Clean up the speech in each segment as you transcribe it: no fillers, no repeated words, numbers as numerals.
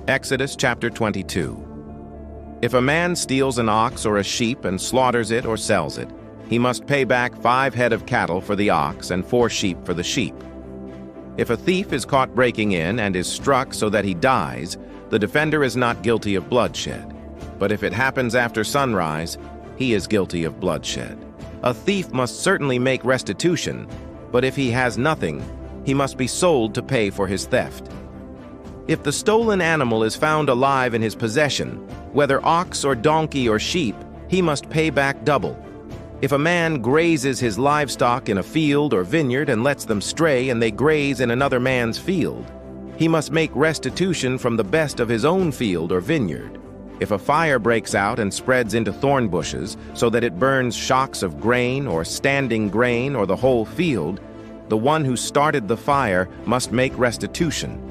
Exodus chapter 22. If a man steals an ox or a sheep and slaughters it or sells it, he must pay back 5 head of cattle for the ox and 4 sheep for the sheep. If a thief is caught breaking in and is struck so that he dies, the defender is not guilty of bloodshed. But if it happens after sunrise, he is guilty of bloodshed. A thief must certainly make restitution, but if he has nothing, he must be sold to pay for his theft. If the stolen animal is found alive in his possession, whether ox or donkey or sheep, he must pay back double. If a man grazes his livestock in a field or vineyard and lets them stray and they graze in another man's field, he must make restitution from the best of his own field or vineyard. If a fire breaks out and spreads into thornbushes so that it burns shocks of grain or standing grain or the whole field, the one who started the fire must make restitution.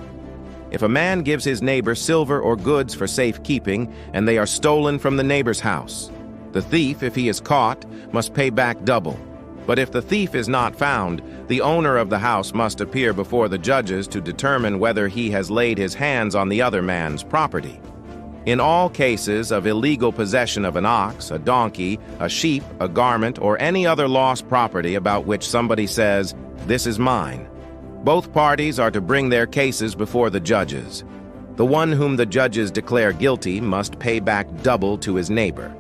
If a man gives his neighbor silver or goods for safekeeping and they are stolen from the neighbor's house, the thief, if he is caught, must pay back double. But if the thief is not found, the owner of the house must appear before the judges to determine whether he has laid his hands on the other man's property. In all cases of illegal possession of an ox, a donkey, a sheep, a garment, or any other lost property about which somebody says, "This is mine," both parties are to bring their cases before the judges. The one whom the judges declare guilty must pay back double to his neighbor.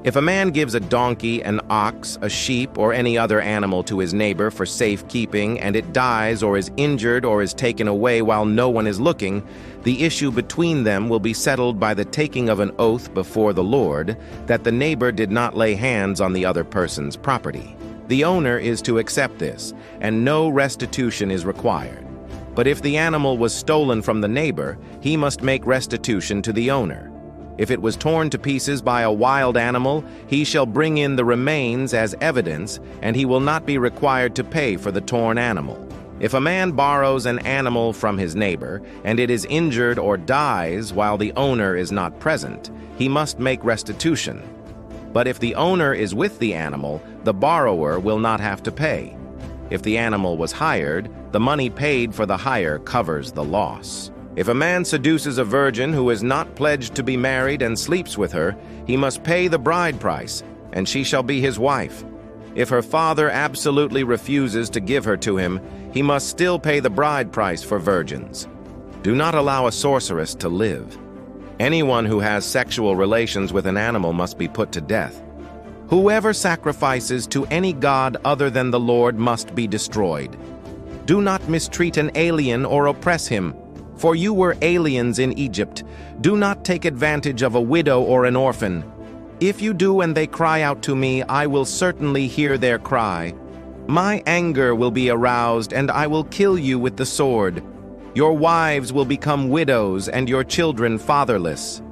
If a man gives a donkey, an ox, a sheep, or any other animal to his neighbor for safekeeping and it dies or is injured or is taken away while no one is looking, the issue between them will be settled by the taking of an oath before the Lord that the neighbor did not lay hands on the other person's property. The owner is to accept this, and no restitution is required. But if the animal was stolen from the neighbor, he must make restitution to the owner. If it was torn to pieces by a wild animal, he shall bring in the remains as evidence, and he will not be required to pay for the torn animal. If a man borrows an animal from his neighbor, and it is injured or dies while the owner is not present, he must make restitution. But if the owner is with the animal, the borrower will not have to pay. If the animal was hired, the money paid for the hire covers the loss. If a man seduces a virgin who is not pledged to be married and sleeps with her, he must pay the bride price, and she shall be his wife. If her father absolutely refuses to give her to him, he must still pay the bride price for virgins. Do not allow a sorceress to live. Anyone who has sexual relations with an animal must be put to death. Whoever sacrifices to any god other than the Lord must be destroyed. Do not mistreat an alien or oppress him, for you were aliens in Egypt. Do not take advantage of a widow or an orphan. If you do and they cry out to me, I will certainly hear their cry. My anger will be aroused, and I will kill you with the sword. Your wives will become widows and your children fatherless.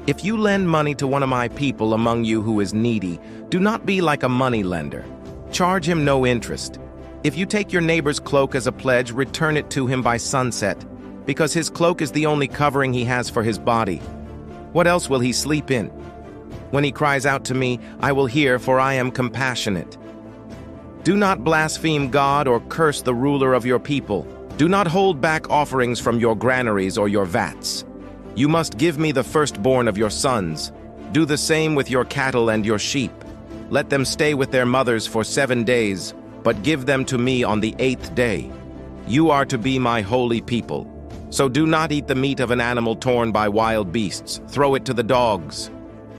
If you lend money to one of my people among you who is needy, do not be like a money lender. Charge him no interest. If you take your neighbor's cloak as a pledge, return it to him by sunset, because his cloak is the only covering he has for his body. What else will he sleep in? When he cries out to me, I will hear, for I am compassionate. Do not blaspheme God or curse the ruler of your people. Do not hold back offerings from your granaries or your vats. You must give me the firstborn of your sons. Do the same with your cattle and your sheep. Let them stay with their mothers for 7 days, but give them to me on the 8th day. You are to be my holy people. So do not eat the meat of an animal torn by wild beasts. Throw it to the dogs.